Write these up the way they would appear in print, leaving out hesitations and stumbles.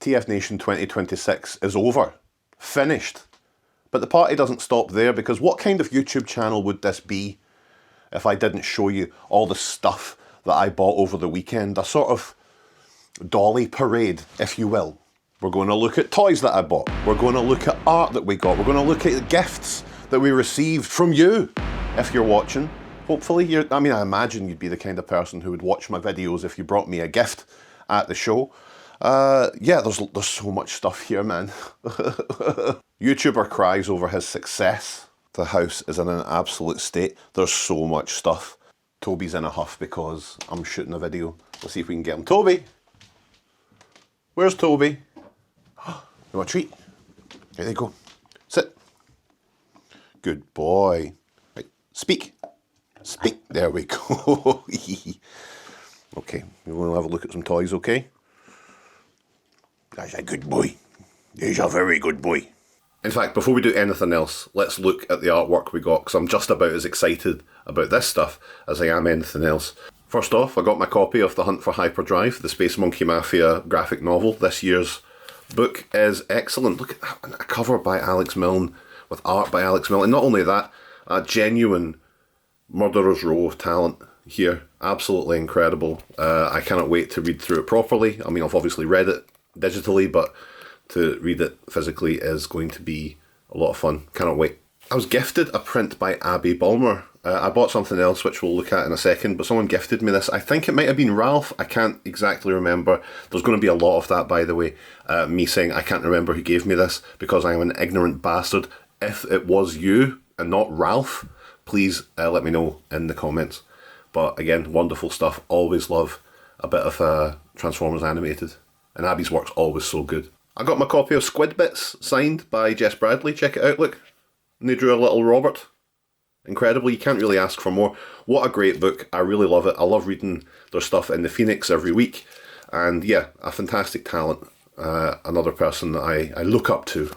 TF Nation 2026 is over. Finished. But the party doesn't stop there, because what kind of YouTube channel would this be if I didn't show you all the stuff that I bought over the weekend? A sort of dolly parade, if you will. We're going to look at toys that I bought. We're going to look at art that we got. We're going to look at gifts that we received from you, if you're watching. Hopefully, I imagine you'd be the kind of person who would watch my videos if you brought me a gift at the show. Yeah, there's so much stuff here, man. YouTuber cries over his success. The house is in an absolute state. There's so much stuff. Toby's in a huff because I'm shooting a video. Let's see if we can get him. Toby! Where's Toby? You want a treat? There you go. Sit. Good boy. Right, speak. Speak. There we go. Okay, we want to have a look at some toys, okay? That's a good boy. He's a very good boy. In fact, before we do anything else, let's look at the artwork we got, because I'm just about as excited about this stuff as I am anything else. First off, I got my copy of The Hunt for Hyperdrive, the Space Monkey Mafia graphic novel. This year's book is excellent. Look at that, a cover by Alex Milne, with art by Alex Milne. And not only that, a genuine murderer's row of talent here. Absolutely incredible. I cannot wait to read through it properly. I mean, I've obviously read it digitally, but to read it physically is going to be a lot of fun. Cannot wait. I was gifted a print by Abby Bulmer. I bought something else which we'll look at in a second, but someone gifted me this. I think it might have been Ralph. I can't exactly remember. There's going to be a lot of that, by the way. Me saying I can't remember who gave me this because I am an ignorant bastard. If it was you and not Ralph, please let me know in the comments. But again, wonderful stuff. Always love a bit of Transformers animated. And Abby's work's always so good. I got my copy of Squid Bits signed by Jess Bradley. Check it out, look. And they drew a little Robert. Incredible, you can't really ask for more. What a great book, I really love it. I love reading their stuff in the Phoenix every week. And yeah, a fantastic talent. Another person that I look up to.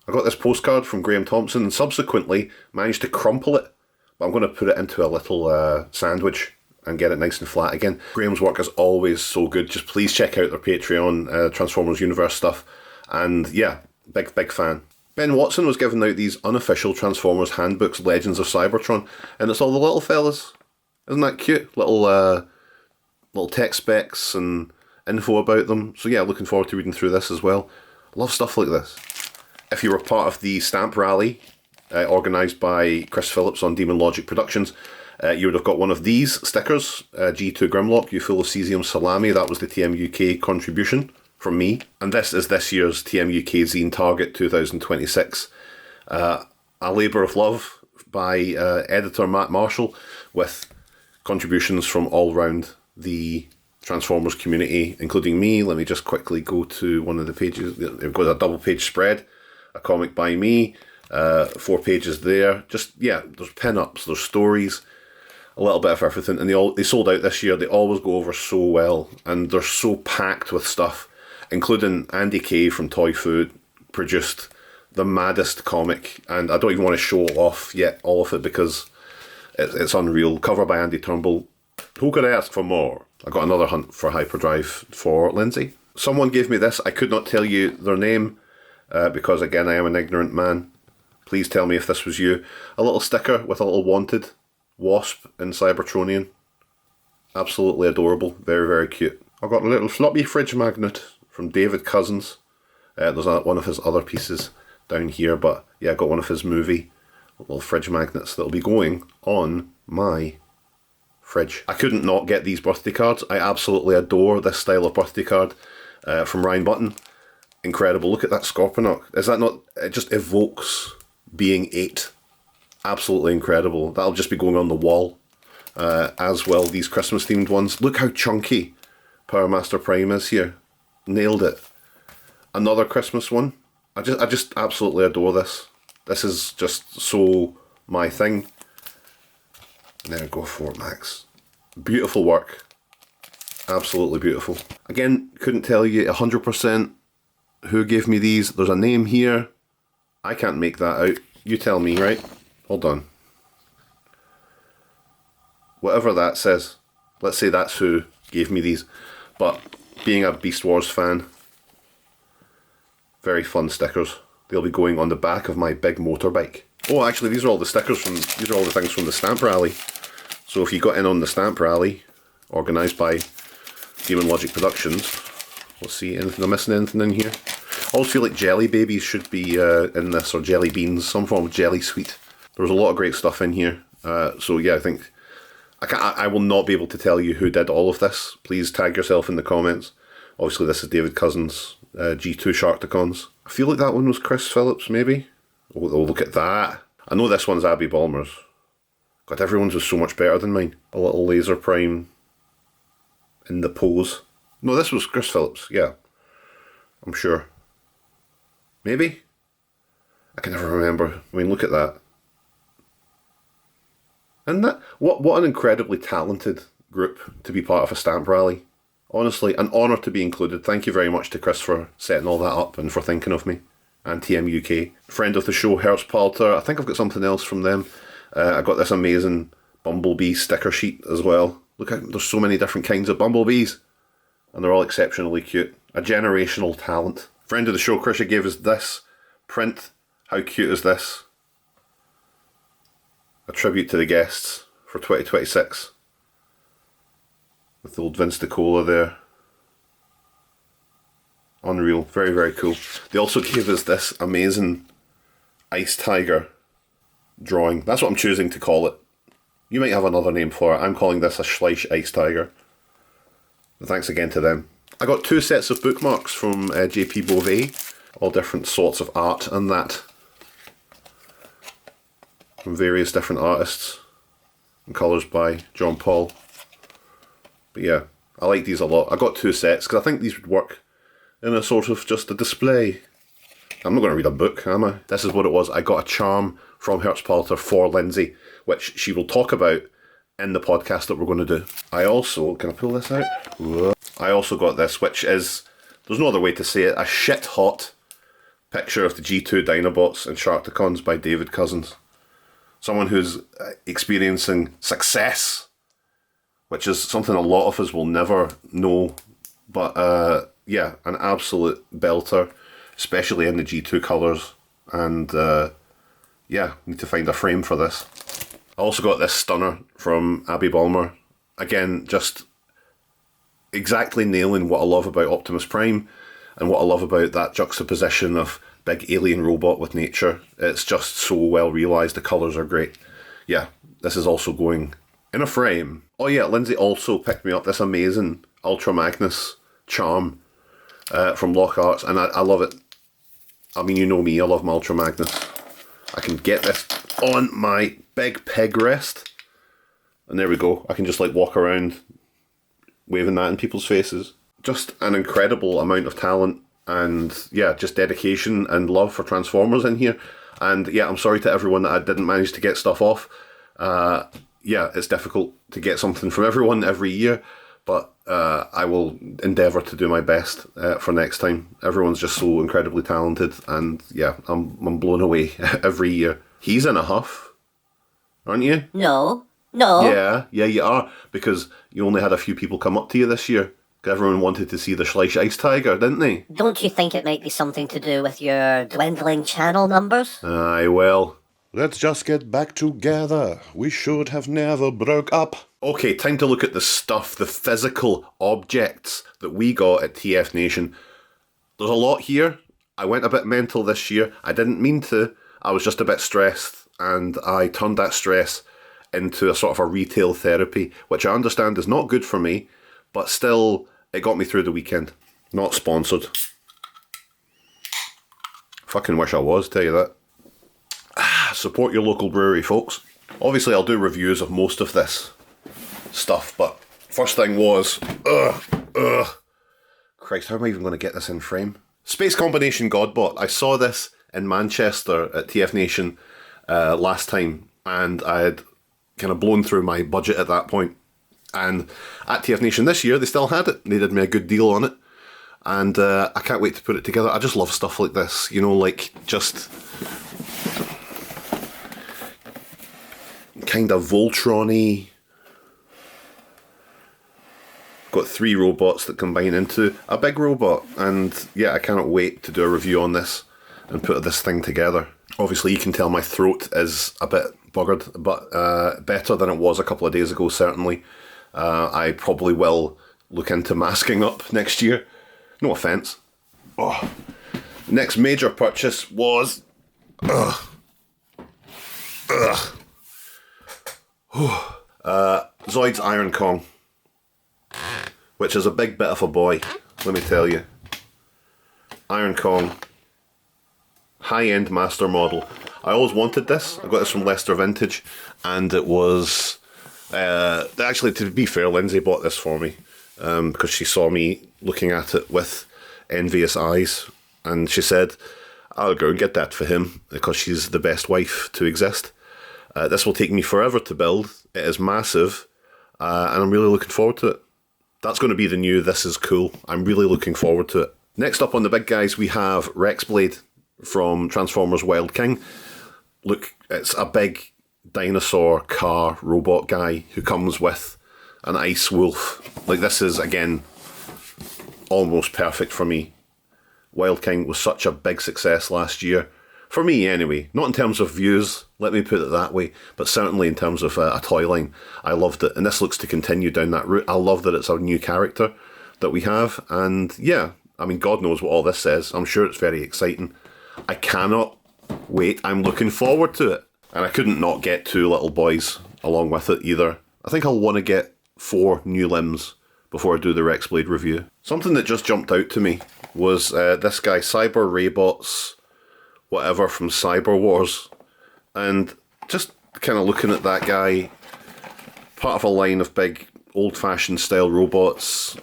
I got this postcard from Graham Thompson and subsequently managed to crumple it. But I'm going to put it into a little sandwich and get it nice and flat again. Graham's work is always so good. Just please check out their Patreon, Transformers Universe stuff. And yeah, big fan. Ben Watson was giving out these unofficial Transformers handbooks, Legends of Cybertron, and it's all the little fellas. Isn't that cute? Little tech specs and info about them. So yeah, looking forward to reading through this as well. Love stuff like this. If you were part of the stamp rally organised by Chris Phillips on Demon Logic Productions, you would have got one of these stickers, G2 Grimlock, you full of cesium salami. That was the TMUK contribution from me. And this is this year's TMUK Zine Target 2026. A labour of love by editor Matt Marshall, with contributions from all round the Transformers community, including me. Let me just quickly go to one of the pages. We've got a double page spread, a comic by me, 4 pages there. Just, yeah, there's pin-ups, there's stories, a little bit of everything. And they sold out this year. They always go over so well, and they're so packed with stuff, including Andy Kay from Toy Food produced the maddest comic, and I don't even want to show off yet all of it because it's unreal. Cover by Andy Turnbull. Who could ask for more? I got another Hunt for Hyperdrive for Lindsay. Someone gave me this. I could not tell you their name because, again, I am an ignorant man. Please tell me if this was you. A little sticker with a little wanted wasp in Cybertronian. Absolutely adorable. Very, very cute. I got a little floppy fridge magnet from David Cousins. There's one of his other pieces down here, but yeah, I got one of his movie little fridge magnets that'll be going on my fridge. I couldn't not get these birthday cards. I absolutely adore this style of birthday card from Ryan Button. Incredible. Look at that Scorponok. Is that not... It just evokes being 8. Absolutely incredible. That'll just be going on the wall. As well, these Christmas themed ones. Look how chunky Power Master Prime is here. Nailed it. Another Christmas one. I just absolutely adore this. This is just so my thing. There, go for it, Max. Beautiful work. Absolutely beautiful. Again, couldn't tell you 100% who gave me these. There's a name here. I can't make that out. You tell me, right? Hold on. Whatever that says. Let's say that's who gave me these. But being a Beast Wars fan, Very fun stickers. They'll be going on the back of my big motorbike. Oh, actually, these are all the stickers from, these are all the things from the stamp rally. So if you got in on the stamp rally, organised by Demon Logic Productions, let's see, anything, am I missing anything in here? I always feel like jelly babies should be in this, or jelly beans, some form of jelly sweet. There was a lot of great stuff in here. So yeah, I think, I will not be able to tell you who did all of this. Please tag yourself in the comments. Obviously this is David Cousins' G2 Sharkticons. I feel like that one was Chris Phillips, maybe? Oh, look at that. I know this one's Abby Ballmer's. God, everyone's was so much better than mine. A little laser prime in the pose. No, this was Chris Phillips, yeah. I'm sure. Maybe? I can never remember. I mean, look at that. And that, what an incredibly talented group to be part of a stamp rally. Honestly, an honour to be included. Thank you very much to Chris for setting all that up and for thinking of me. And TMUK. Friend of the show, Herzpalter. I think I've got something else from them. I got this amazing Bumblebee sticker sheet as well. Look, there's so many different kinds of bumblebees. And they're all exceptionally cute. A generational talent. Friend of the show, Krisha, gave us this print. How cute is this? A tribute to the guests for 2026. With the old Vince DiCola there. Unreal. Very, very cool. They also gave us this amazing Ice Tiger drawing. That's what I'm choosing to call it. You might have another name for it. I'm calling this a Schleich Ice Tiger. But thanks again to them. I got 2 sets of bookmarks from JP Beauvais. All different sorts of art and that. From various different artists. And colours by John Paul. But yeah, I like these a lot. I got 2 sets because I think these would work in a sort of just a display. I'm not going to read a book, am I? This is what it was. I got a charm from Herzpalter for Lindsay, which she will talk about in the podcast that we're going to do. I also, can I pull this out? I also got this, which is, there's no other way to say it, a shit hot picture of the G2 Dinobots and Sharkticons by David Cousins. Someone who's experiencing success, which is something a lot of us will never know. But yeah, an absolute belter, especially in the G2 colours. And yeah, need to find a frame for this. I also got this stunner from Abby Ballmer. Again, just exactly nailing what I love about Optimus Prime and what I love about that juxtaposition of big alien robot with nature. It's just so well realised. The colours are great. Yeah, this is also going in a frame. Oh yeah, Lindsay also picked me up this amazing Ultra Magnus charm from Lock Arts, and I love it. I mean, you know me, I love my Ultra Magnus. I can get this on my big peg rest, and there we go. I can just like walk around waving that in people's faces. Just an incredible amount of talent and yeah, just dedication and love for Transformers in here. And yeah, I'm sorry to everyone that I didn't manage to get stuff off. Yeah, it's difficult to get something from everyone every year, but I will endeavour to do my best for next time. Everyone's just so incredibly talented, and yeah, I'm blown away every year. He's in a huff, aren't you? No. Yeah, you are, because you only had a few people come up to you this year. Everyone wanted to see the Schleich Ice Tiger, didn't they? Don't you think it might be something to do with your dwindling channel numbers? Aye, well. Let's just get back together. We should have never broke up. Okay, time to look at the stuff, the physical objects that we got at TF Nation. There's a lot here. I went a bit mental this year. I didn't mean to. I was just a bit stressed, and I turned that stress into a sort of a retail therapy, which I understand is not good for me, but still, it got me through the weekend. Not sponsored. Fucking wish I was, tell you that. Support your local brewery, folks. Obviously, I'll do reviews of most of this stuff, but first thing was, Christ, how am I even going to get this in frame? Space Combination Godbot. I saw this in Manchester at TF Nation last time, and I had kind of blown through my budget at that point. And at TF Nation this year, they still had it. They did me a good deal on it. And I can't wait to put it together. I just love stuff like this, you know, like just kind of Voltron-y, got 3 robots that combine into a big robot, and yeah, I cannot wait to do a review on this and put this thing together. Obviously you can tell my throat is a bit buggered, but better than it was a couple of days ago, certainly. I probably will look into masking up next year. No offence. Oh. Next major purchase was... Zoid's Iron Kong, which is a big bit of a boy, let me tell you. Iron Kong, high-end master model. I always wanted this. I got this from Leicester Vintage, and it was... actually, to be fair, Lindsay bought this for me because she saw me looking at it with envious eyes, and she said, I'll go and get that for him because she's the best wife to exist. This will take me forever to build. It is massive, and I'm really looking forward to it. That's going to be the new This Is Cool. I'm really looking forward to it. Next up on the big guys, we have Rexblade from Transformers Wild King. Look, it's a big dinosaur car robot guy who comes with an ice wolf. Like, this is, again, almost perfect for me. Wild King was such a big success last year. For me, anyway. Not in terms of views, let me put it that way, but certainly in terms of a toy line. I loved it, and this looks to continue down that route. I love that it's a new character that we have, and yeah, I mean, God knows what all this says. I'm sure it's very exciting. I cannot wait. I'm looking forward to it. And I couldn't not get 2 little boys along with it either. I think I'll want to get 4 new limbs before I do the Rexblade review. Something that just jumped out to me was this guy, Cyber Raybots, whatever, from Cyber Wars. And just kind of looking at that guy, part of a line of big old-fashioned style robots.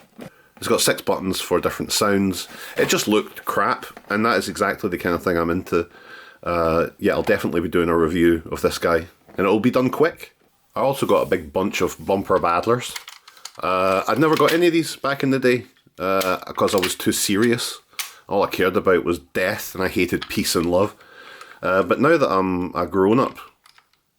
It's got 6 buttons for different sounds. It just looked crap, and that is exactly the kind of thing I'm into. Yeah, I'll definitely be doing a review of this guy, and it'll be done quick. I also got a big bunch of bumper battlers. I'd never got any of these back in the day because I was too serious. All I cared about was death, and I hated peace and love. But now that I'm a grown-up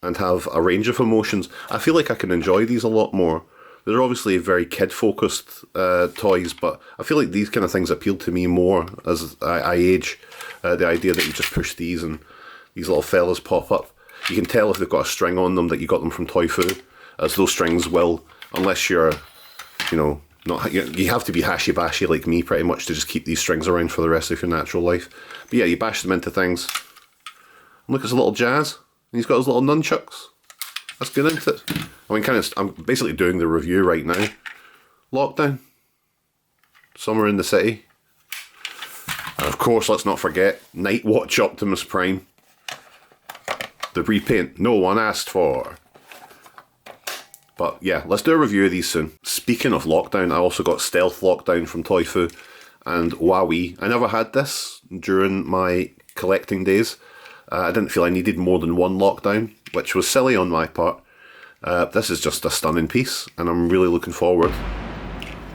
and have a range of emotions, I feel like I can enjoy these a lot more. They're obviously very kid-focused toys, but I feel like these kind of things appeal to me more as I age. The idea that you just push these and these little fellas pop up. You can tell if they've got a string on them that you got them from Toy Fu, as those strings will, unless you're, you know, not, you have to be hashy-bashy like me pretty much to just keep these strings around for the rest of your natural life. But yeah, you bash them into things. Look, it's a little Jazz, and he's got his little nunchucks. That's good, isn't it? I mean, I'm basically doing the review right now. Lockdown. Somewhere in the city. And of course, let's not forget Night Watch Optimus Prime. The repaint no one asked for. But yeah, let's do a review of these soon. Speaking of Lockdown, I also got Stealth Lockdown from Toy Fu and Wowee. I never had this during my collecting days. I didn't feel I needed more than one Lockdown, which was silly on my part. This is just a stunning piece, and I'm really looking forward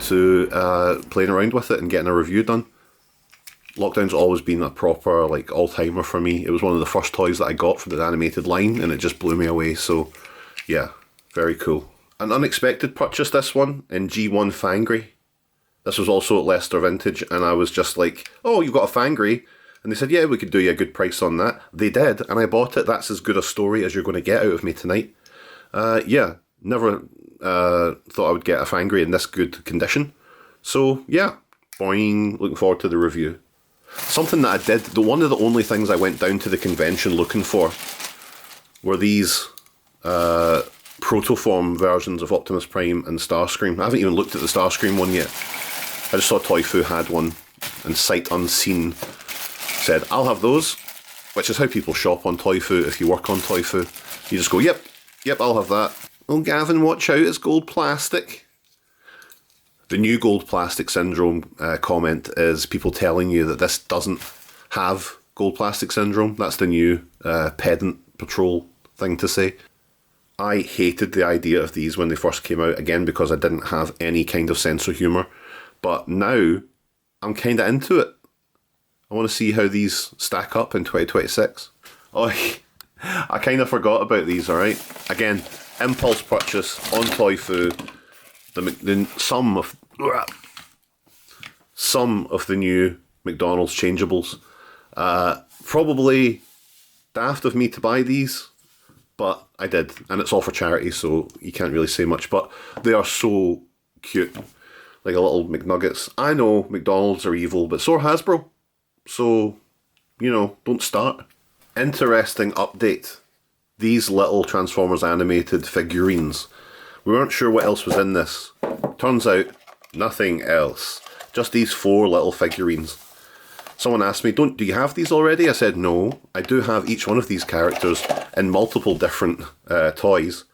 to playing around with it and getting a review done. Lockdown's always been a proper like all-timer for me. It was one of the first toys that I got from the animated line, and it just blew me away. So yeah, very cool. An unexpected purchase, this one, in G1 Fangry. This was also at Leicester Vintage, and I was just like, oh, you've got a Fangry? And they said, yeah, we could do you a good price on that. They did, and I bought it. That's as good a story as you're going to get out of me tonight. Yeah, never thought I would get a Fangry in this good condition. So, yeah, boing, looking forward to the review. Something that I did, one of the only things I went down to the convention looking for were these Protoform versions of Optimus Prime and Starscream. I haven't even looked at the Starscream one yet. I just saw Toy Fu had one, and sight unseen said, I'll have those, which is how people shop on Toy Fu if you work on Toy Fu. You just go, yep, I'll have that. Oh, Gavin, watch out, it's gold plastic. The new gold plastic syndrome comment is people telling you that this doesn't have gold plastic syndrome. That's the new pedant patrol thing to say. I hated the idea of these when they first came out, again, because I didn't have any kind of sense of humour. But now, I'm kind of into it. I want to see how these stack up in 2026. Oh, I kind of forgot about these, alright? Again, impulse purchase on Toy Fu. The sum of some of the new McDonald's changeables. Probably daft of me to buy these, but I did, and it's all for charity, so you can't really say much, but they are so cute, like a little McNuggets. I know McDonald's are evil, but so are Hasbro, so, you know, don't start. Interesting update. These little Transformers animated figurines. We weren't sure what else was in this. Turns out, nothing else. Just these 4 little figurines. Someone asked me, do you have these already? I said, no. I do have each one of these characters in multiple different toys,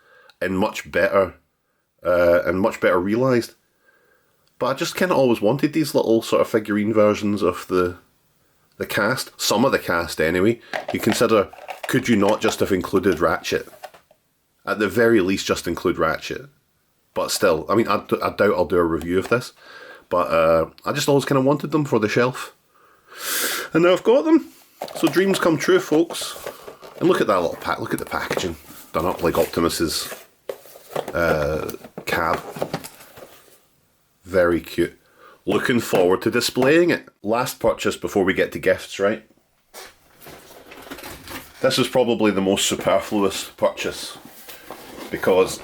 and much better realised. But I just kind of always wanted these little sort of figurine versions of the cast. Some of the cast, anyway. You consider, could you not just have included Ratchet? At the very least, just include Ratchet. But still, I mean, I doubt I'll do a review of this. But I just always kind of wanted them for the shelf. And now I've got them. So dreams come true, folks. And look at that little pack. Look at the packaging. Done up like Optimus's cab. Very cute. Looking forward to displaying it. Last purchase before we get to gifts, right? This is probably the most superfluous purchase. Because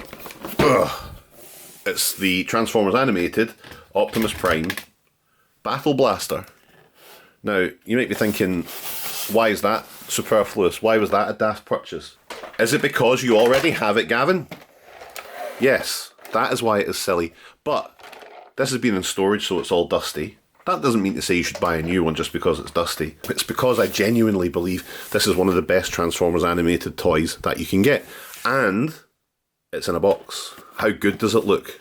it's the Transformers Animated Optimus Prime Battle Blaster. Now, you might be thinking, why is that superfluous? Why was that a daft purchase? Is it because you already have it, Gavin? Yes, that is why it is silly. But this has been in storage, so it's all dusty. That doesn't mean to say you should buy a new one just because it's dusty. It's because I genuinely believe this is one of the best Transformers animated toys that you can get. And it's in a box. How good does it look?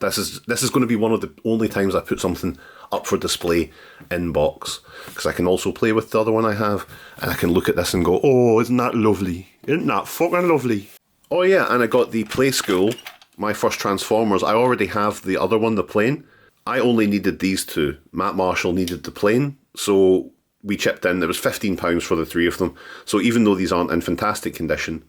This is going to be one of the only times I put something up for display in box, because I can also play with the other one I have, and I can look at this and go, oh, isn't that lovely? Isn't that fucking lovely? Oh yeah, and I got the Play School, my first Transformers. I already have the other one, the plane. I only needed these 2. Matt Marshall needed the plane, so we chipped in. It was £15 for the 3 of them. So even though these aren't in fantastic condition,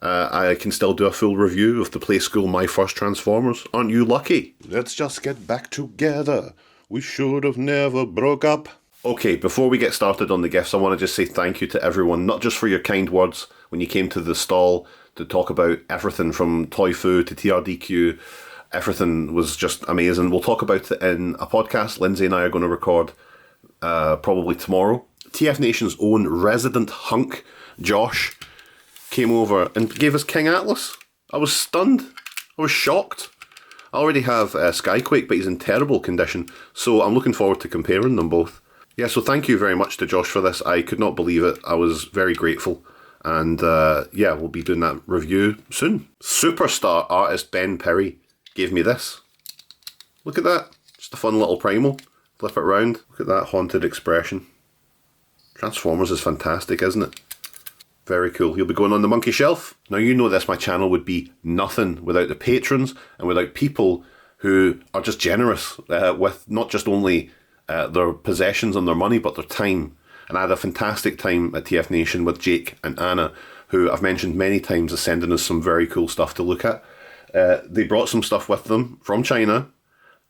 I can still do a full review of the Play School My First Transformers. Aren't you lucky? Let's just get back together. We should have never broke up. Okay, before we get started on the gifts, I want to just say thank you to everyone, not just for your kind words when you came to the stall to talk about everything from Toy Foo to TRDQ. Everything was just amazing. We'll talk about it in a podcast Lindsay and I are going to record probably tomorrow. TF Nation's own resident hunk, Josh, came over and gave us King Atlas. I was stunned. I was shocked. I already have Skyquake, but he's in terrible condition, so I'm looking forward to comparing them both. Yeah, so thank you very much to Josh for this. I could not believe it. I was very grateful. And yeah, we'll be doing that review soon. Superstar artist Ben Perry gave me this. Look at that. Just a fun little primal. Flip it round. Look at that haunted expression. Transformers is fantastic, isn't it? Very cool. He'll be going on the monkey shelf. Now you know this, my channel would be nothing without the patrons and without people who are just generous with not just only their possessions and their money, but their time. And I had a fantastic time at TF Nation with Jake and Anna, who I've mentioned many times is sending us some very cool stuff to look at. They brought some stuff with them from China,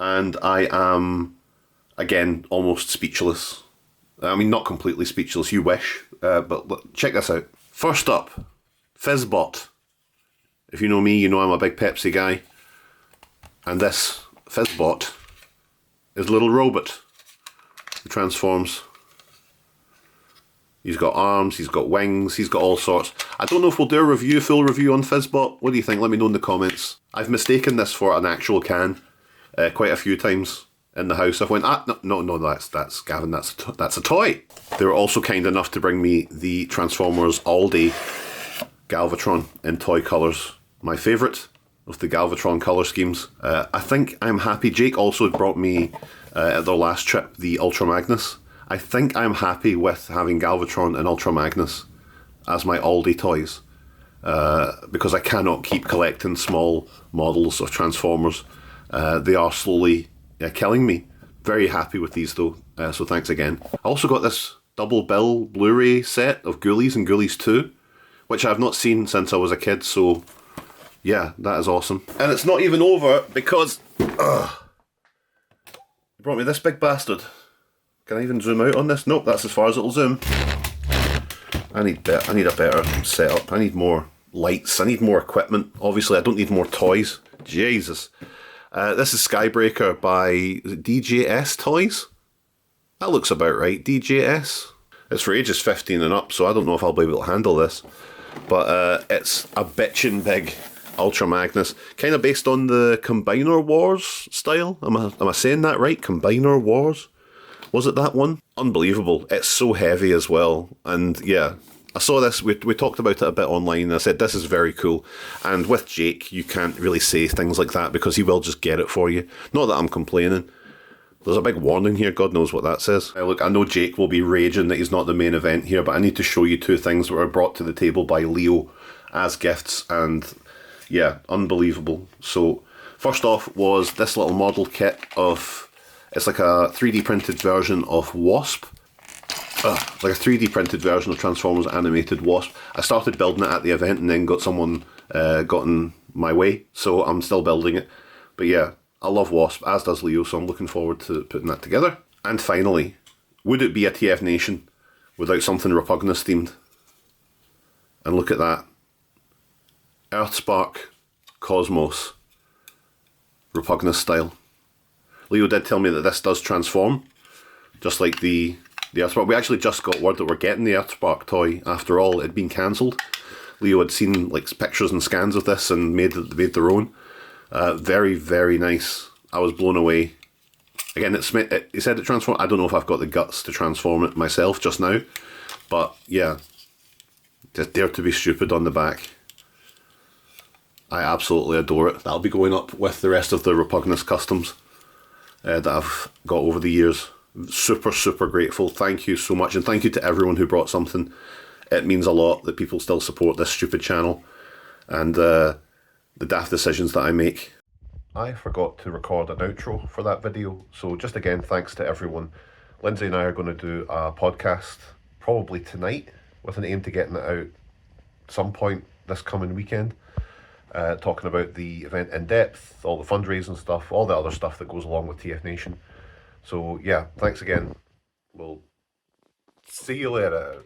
and I am, again, almost speechless. I mean, not completely speechless, you wish, but look, check this out. First up, Fizzbot. If you know me, you know I'm a big Pepsi guy. And this Fizzbot is Little Robot, who transforms. He's got arms, he's got wings, he's got all sorts. I don't know if we'll do a full review on Fizzbot. What do you think? Let me know in the comments. I've mistaken this for an actual can quite a few times in the house. I've went, no, that's Gavin, that's a toy. They were also kind enough to bring me the Transformers All-Day Galvatron in toy colours. My favourite of the Galvatron colour schemes. I think I'm happy. Jake also brought me, at their last trip, the Ultra Magnus. I think I'm happy with having Galvatron and Ultra Magnus as my All-Day toys. Because I cannot keep collecting small models of Transformers. They are slowly killing me. Very happy with these though, so thanks again. I also got this double bill Blu-ray set of Ghoulies and Ghoulies 2, which I've not seen since I was a kid, so yeah, that is awesome. And it's not even over because brought me this big bastard. Can I even zoom out on this? Nope, that's as far as it'll zoom. I need a better setup. I need more lights. I need more equipment. Obviously, I don't need more toys. Jesus. This is Skybreaker by DJS Toys. That looks about right. DJS. It's for ages 15 and up, so I don't know if I'll be able to handle this. But it's a bitchin' big Ultra Magnus. Kind of based on the Combiner Wars style. Am I saying that right? Combiner Wars? Was it that one? Unbelievable. It's so heavy as well. And yeah, I saw this, we talked about it a bit online, and I said, this is very cool. And with Jake, you can't really say things like that because he will just get it for you. Not that I'm complaining. There's a big warning here, God knows what that says. Look, I know Jake will be raging that he's not the main event here, but I need to show you two things that were brought to the table by Leo as gifts, and yeah, unbelievable. So, first off was this little model kit of, it's like a 3D printed version of Wasp. Like a 3D printed version of Transformers animated Wasp. I started building it at the event and then got someone got in my way, so I'm still building it. But yeah, I love Wasp, as does Leo, so I'm looking forward to putting that together. And finally, would it be a TFNATION without something Repugnus themed? And look at that. Earthspark Cosmos. Repugnus style. Leo did tell me that this does transform, just like the Earthspark. We actually just got word that we're getting the Earthspark toy after all. It had been cancelled. Leo had seen like pictures and scans of this and made their own. Very, very nice. I was blown away. Again, he said it transformed. I don't know if I've got the guts to transform it myself just now. But yeah, just dare to be stupid on the back. I absolutely adore it. That'll be going up with the rest of the Repugnus customs that I've got over the years. Super, super grateful. Thank you so much. And thank you to everyone who brought something. It means a lot that people still support this stupid channel and the daft decisions that I make. I forgot to record an outro for that video. So just again, thanks to everyone. Lindsay and I are going to do a podcast probably tonight with an aim to getting it out some point this coming weekend. Talking about the event in depth, all the fundraising stuff, all the other stuff that goes along with TFNATION. So yeah, thanks again. We'll see you later.